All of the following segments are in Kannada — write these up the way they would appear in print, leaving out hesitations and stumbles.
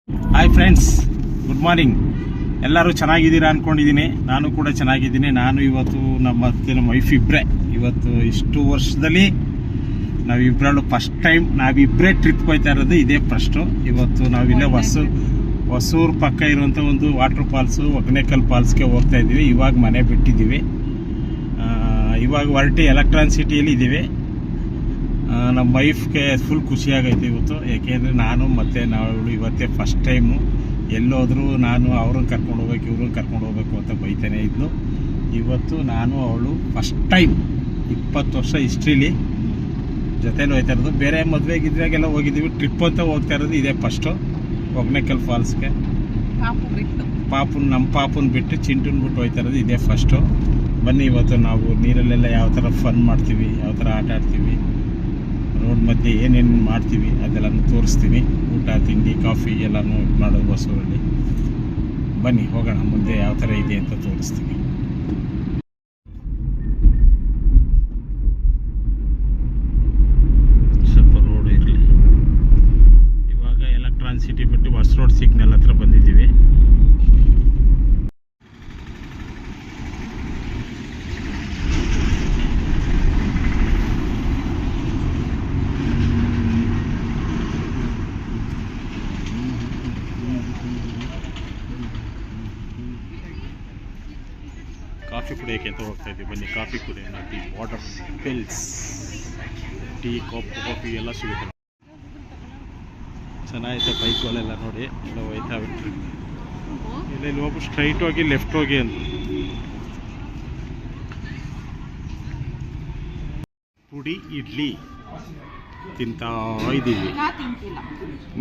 Hi friends, good morning. ಎಲ್ಲರೂ ಚೆನ್ನಾಗಿದ್ದೀರಾ ಅಂದ್ಕೊಂಡಿದ್ದೀನಿ. ನಾನು ಕೂಡ ಚೆನ್ನಾಗಿದ್ದೀನಿ. ನಾನು ಇವತ್ತು ನಮ್ಮ ವೈಫ್ ಇಬ್ಬರೇ ಇವತ್ತು ಇಷ್ಟು ವರ್ಷದಲ್ಲಿ ನಾವಿಬ್ಬರಲ್ಲೂ ಫಸ್ಟ್ ಟೈಮ್ ನಾವಿಬ್ಬರೇ ಟ್ರಿಪ್ಗೆ ಹೋಗ್ತಾ ಇರೋದು ಇದೇ ಫಸ್ಟು. ಇವತ್ತು ನಾವಿಲ್ಲೇ ಹೊಸೂರು ಪಕ್ಕ ಇರುವಂಥ ಒಂದು ವಾಟರ್ ಫಾಲ್ಸು ಒಗ್ನೇಕಲ್ ಫಾಲ್ಸ್ಗೆ ಹೋಗ್ತಾ ಇದ್ದೀವಿ. ಇವಾಗ ಮನೆ ಬಿಟ್ಟಿದ್ದೀವಿ. ಇವಾಗ ಹೊರಟಿ ಎಲೆಕ್ಟ್ರಾನ್ ಸಿಟಿಯಲ್ಲಿ ಇದ್ದೀವಿ. ನಮ್ಮ ವೈಫ್ಗೆ ಫುಲ್ ಖುಷಿಯಾಗೈತೆ ಇವತ್ತು. ಯಾಕೆಂದರೆ ನಾನು ಮತ್ತು ನಾವು ಇವತ್ತೇ ಫಸ್ಟ್ ಟೈಮು ಎಲ್ಲೋದ್ರೂ ನಾನು ಅವ್ರನ್ನ ಕರ್ಕೊಂಡು ಹೋಗ್ಬೇಕು ಇವ್ರನ್ನ ಕರ್ಕೊಂಡು ಹೋಗ್ಬೇಕು ಅಂತ ಬೈತಾನೆ ಇದ್ಲು. ಇವತ್ತು ನಾನು ಅವಳು ಫಸ್ಟ್ ಟೈಮ್ 20 ವರ್ಷ ಹಿಸ್ಟ್ರೀಲಿ ಜೊತೆಲಿ ಹೋಗ್ತಾ ಇರೋದು. ಬೇರೆ ಮದುವೆಗಿದ್ವಾಗೆಲ್ಲ ಹೋಗಿದ್ದೀವಿ, ಟ್ರಿಪ್ ಅಂತ ಹೋಗ್ತಾ ಇರೋದು ಇದೇ ಫಸ್ಟು. ಒಗ್ನೇಕಲ್ ಫಾಲ್ಸ್ಗೆ ನಮ್ಮ ಪಾಪುನ ಬಿಟ್ಟು ಚಿಂಟುನ ಬಿಟ್ಟು ಹೋಗ್ತಾ ಇರೋದು ಇದೇ ಫಸ್ಟು. ಬನ್ನಿ ಇವತ್ತು ನಾವು ನೀರಲ್ಲೆಲ್ಲ ಯಾವ ಥರ ಫನ್ ಮಾಡ್ತೀವಿ, ಯಾವ ಥರ ಆಟ ಆಡ್ತೀವಿ, ರೋಡ್ ಮಧ್ಯೆ ಏನೇನು ಮಾಡ್ತೀವಿ ಅದೆಲ್ಲನೂ ತೋರಿಸ್ತೀನಿ. ಊಟ ತಿಂಡಿ ಕಾಫಿ ಎಲ್ಲನೂ ಮಾಡೋದು ಹೊಸೂರಲ್ಲಿ. ಬನ್ನಿ ಹೋಗೋಣ, ಮುಂದೆ ಯಾವ ಥರ ಇದೆ ಅಂತ ತೋರಿಸ್ತೀನಿ. ಸ್ವಲ್ಪ ರೋಡ್ ಇರಲಿ. ಇವಾಗ ಎಲೆಕ್ಟ್ರಾನ್ ಸಿಟಿ ಬಿಟ್ಟು ಹೊಸ ರೋಡ್ ಸಿಗ್ನಲ್ ಹತ್ರ ಬಂದಿದ್ದೀವಿ. ಕಾಫಿ ಕುಡಿಯೋಕ್ಕೆ ಅಂತ ಹೋಗ್ತಾ ಇದ್ದೀವಿ. ಬನ್ನಿ ಕಾಫಿ ಕುಡಿಯೋಣ. Tea, water, pills, tea, coffee ಎಲ್ಲ ಸಿಗುತ್ತೆ. ಚೆನ್ನಾಗೈತೆ ಬೈಕ್ಗಳೆಲ್ಲ ನೋಡಿ, ಎಲ್ಲ ಹೋಯ್ತಾ ಬಿಟ್ರಿ. ಇಲ್ಲಿ ಹೋಗಿ ಸ್ಟ್ರೈಟ್ ಹೋಗಿ ಲೆಫ್ಟ್ ಹೋಗಿ ಅಂತ. ಪುಡಿ ಇಡ್ಲಿ ತಿಂತಾ ಇದ್ದೀವಿ.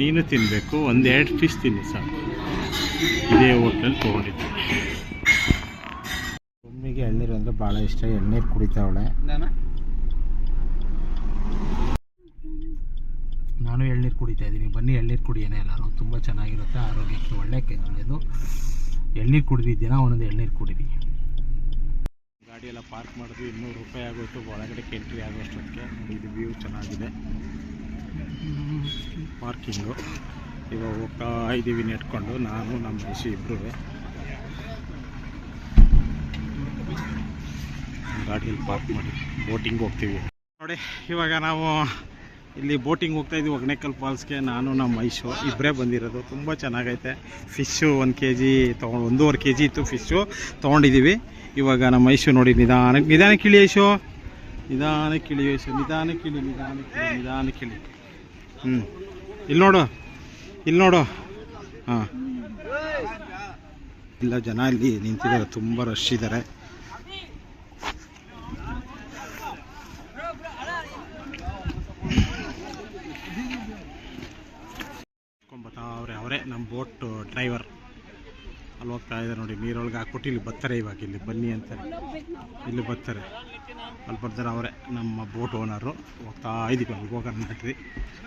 ನೀನು ತಿನ್ನಬೇಕು, 1-2 ಪೀಸ್ ತಿನ್ನಿ ಸಾಕು. ಇದೇ ಹೋಟ್ಲಲ್ಲಿ ತೊಗೊಂಡಿದ್ದೆ. ಒಮ್ಮಿಗೆ ಎಳ್ನೀರು ಅಂದರೆ ಭಾಳ ಇಷ್ಟ. ಎಳ್ನೀರು ಕುಡಿತಾವಳೆ. ನಾನು ಎಳ್ನೀರು ಕುಡಿತಾ ಇದ್ದೀನಿ. ಬನ್ನಿ ಎಳ್ನೀರು ಕುಡಿಯೋಣ ಎಲ್ಲರೂ. ತುಂಬ ಚೆನ್ನಾಗಿರುತ್ತೆ, ಆರೋಗ್ಯಕ್ಕೆ ಒಳ್ಳೆಯದು. ಎಳ್ನೀರು ಕುಡಿದಿದ್ದೀನ, ಒಂದೊಂದು ಎಳ್ನೀರು ಕುಡಿದಿ. ಗಾಡಿ ಎಲ್ಲ ಪಾರ್ಕ್ ಮಾಡಿದ್ವಿ. 200 ರೂಪಾಯಿ ಆಗೋಯ್ತು ಒಳಗಡೆ ಎಂಟ್ರಿ ಆಗೋಷ್ಟೊತ್ತಿಗೆ. ಇದು ವ್ಯೂ ಚೆನ್ನಾಗಿದೆ, ಪಾರ್ಕಿಂಗು. ಇವಾಗ ಹೋಗ್ತಾ ಇದ್ದೀವಿ ನೆಟ್ಕೊಂಡು, ನಾನು ನಮ್ಮ ಯಶು ಇಬ್ಬರು ಗಾಡಿಯಲ್ಲಿ ಪಾರ್ಕ್ ಮಾಡಿ ಬೋಟಿಂಗ್ ಹೋಗ್ತೀವಿ ನೋಡಿ. ಇವಾಗ ನಾವು ಇಲ್ಲಿ ಬೋಟಿಂಗ್ ಹೋಗ್ತಾ ಇದ್ದೀವಿ ಒಗ್ನೇಕಲ್ ಫಾಲ್ಸ್ಗೆ. ನಾನು ನಮ್ಮ ಐಶು ಇಬ್ಬರೇ ಬಂದಿರೋದು. ತುಂಬ ಚೆನ್ನಾಗೈತೆ. ಫಿಶ್ಶು 1 kg ತೊಗೊಂಡು 1.5 kg ಇತ್ತು ಫಿಶ್ಶು ತೊಗೊಂಡಿದ್ದೀವಿ. ಇವಾಗ ನಮ್ಮ ಐಶು ನೋಡಿ ನಿಧಾನಕ್ಕೆ ಇಳಿ ಐಶು, ನಿಧಾನಕ್ಕೆ ಇಳಿ ಐಶು, ನಿಧಾನಕ್ಕೆ ಇಳಿ. ಇಲ್ಲಿ ನೋಡು. ಹಾಂ, ಇಲ್ಲ ಜನ ಇಲ್ಲಿ ನಿಂತಿದ್ದಾರೆ, ತುಂಬ ರಶ್ ಇದ್ದಾರೆ. ಅವರೇ ನಮ್ಮ ಬೋಟ್ ಡ್ರೈವರ್ ಅಲ್ಲಿ ಹೋಗ್ತಾ ಇದ್ದಾರೆ ನೋಡಿ. ನೀರೊಳಗೆ ಹಾಕ್ಬಿಟ್ಟು ಇಲ್ಲಿ ಬರ್ತಾರೆ. ಇವಾಗ ಇಲ್ಲಿ ಬನ್ನಿ ಅಂತಾರೆ, ಇಲ್ಲಿ ಬರ್ತಾರೆ, ಅಲ್ಲಿ ಬರ್ತಾರೆ. ಅವರೇ ನಮ್ಮ ಬೋಟ್ ಓನರು. ಹೋಗ್ತಾ ಇದ್ದೀವಿ, ಅಲ್ಲಿಗೆ ಹೋಗೋಣ ನಡ್ರಿ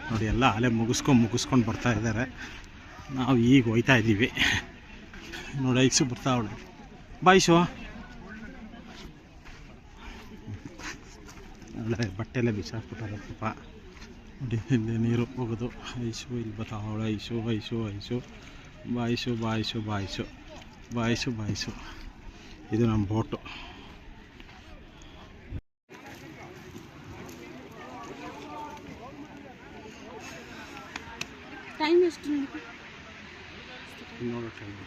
ನೋಡಿ. ಎಲ್ಲ ಅಲ್ಲೇ ಮುಗಿಸ್ಕೊಂಡು ಬರ್ತಾ ಇದ್ದಾರೆ. ನಾವು ಈಗ ಹೋಗ್ತಾ ಇದ್ದೀವಿ ನೋಡಿ. ಐಸು ಬರ್ತಾ ಅವಳು. ಬಾಯ್ಸು ಒಳ್ಳೆ ಬಟ್ಟೆಲ್ಲ ಬಿಸಾಕ್ಬಿಟ್ಟಾರೆ ಪಾಪ ನೋಡಿ. ಇಲ್ಲಿ ನೀರು ಹೋಗೋದು. ಐಸು ಇಲ್ಲಿ ಬರ್ತಾವಳು. Ice boys. ಇದು ನಮ್ಮ ಬೋಟು. ಟೈಮ್ ಎಷ್ಟು ನೋಡೋ ಟೈಮು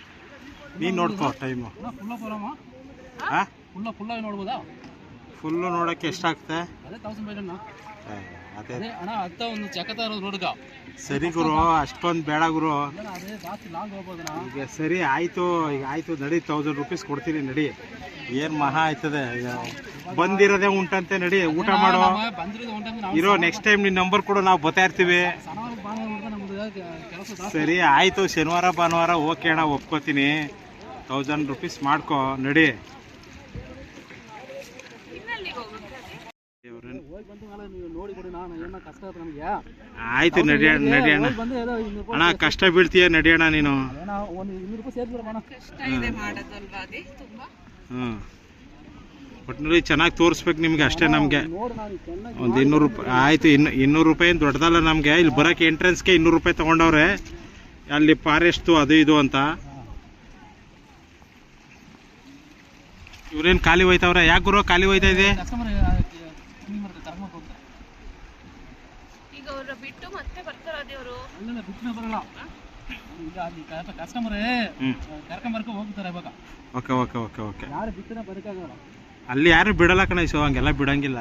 ನೀನು ನೋಡ್ಕೋ ಟೈಮು. ಹಾಂ, ನೋಡ್ಬೋದಾ? ಫುಲ್ಲು ನೋಡೋಕ್ಕೆ ಎಷ್ಟಾಗ್ತದೆ? ಅದೇ ಅಣ್ಣ, ಅತ್ತ ಒಂದು ಚಕತ ರೋಡ್ಗ. ಸರಿ ಗುರು, ಅಷ್ಟೊಂದು ಬೇಡ ಗುರು. ಈಗ ಸರಿ ಆಯಿತು, ಈಗ ಆಯಿತು ನಡಿ. 1000 ರೂಪೀಸ್ ಕೊಡ್ತೀನಿ ನಡಿ. ಏನು ಮಹಾ ಆಯ್ತದೆ, ಬಂದಿರೋದೇ ಉಂಟಂತೆ. ನಡಿ ಊಟ ಮಾಡೋ ಇರೋ. ನೆಕ್ಸ್ಟ್ ಟೈಮ್ ನಿನ್ನ ನಂಬರ್ ಕೊಡು, ನಾವು ಬರ್ತಾ ಇರ್ತೀವಿ. ಸರಿ ಆಯಿತು, ಶನಿವಾರ ಭಾನುವಾರ ಓಕೆ ಅಣ್ಣ, ಒಪ್ಕೋತೀನಿ. 1000 ರೂಪೀಸ್ ಮಾಡ್ಕೊ ನಡಿ. ಆಯ್ತು ನಡಿಯೋಣ ಅಣ್ಣ. ಕಷ್ಟ ಬೀಳ್ತೀಯ, ನಡಿಯೋಣ ನೀನು. ಹ್ಞೂ, ಒಟ್ಟಿನಲ್ಲಿ ಚೆನ್ನಾಗಿ ತೋರಿಸ್ಬೇಕು ನಿಮಗೆ ಅಷ್ಟೇ. ನಮಗೆ ಒಂದು 200 ರೂಪಾಯಿ ಆಯಿತು. 200 ರೂಪಾಯಿ ದೊಡ್ಡದಲ್ಲ ನಮಗೆ. ಇಲ್ಲಿ ಬರೋಕ್ಕೆ ಎಂಟ್ರೆನ್ಸ್ಗೆ 200 ರೂಪಾಯಿ ತೊಗೊಂಡವ್ರೆ. ಅಲ್ಲಿ ಫಾರೆಸ್ಟು ಅದು ಇದು ಅಂತ. ಇವ್ರೇನು ಖಾಲಿ ಹೋಯ್ತವ್ರೆ? ಯಾಕೆ ಗುರು ಖಾಲಿ ಹೋಯ್ತಾ ಇದೆ? ಕಸ್ಟಮರ್ ಕರ್ಕೊಂಡು ಹೋಗ್ತಾರೆ. ಈಗ ಅವ್ರ ಬಿಟ್ಟು ಮತ್ತೆ ಬರ್ತಾರ ದೇವರು. ಅಲ್ಲೆಲ್ಲ ಬಿಟ್ಟನೆ ಬರಲ್ಲ. ಈಗ ಅಲ್ಲಿ ಕಸ್ಟಮರೇ ಕರ್ಕೊಂಬರ್ಕೊ ಹೋಗ್ತಾರೆ ಇವಾಗ. Okay okay okay okay. ಯಾರು ಬಿಟ್ಟನೆ ಬರೋಕ್ಕಾಗಲ್ಲ. ಅಲ್ಲಿ ಯಾರು ಬಿಡಲ್ಲ ಕಣ, ಹಂಗೆಲ್ಲ ಬಿಡಂಗಿಲ್ಲ.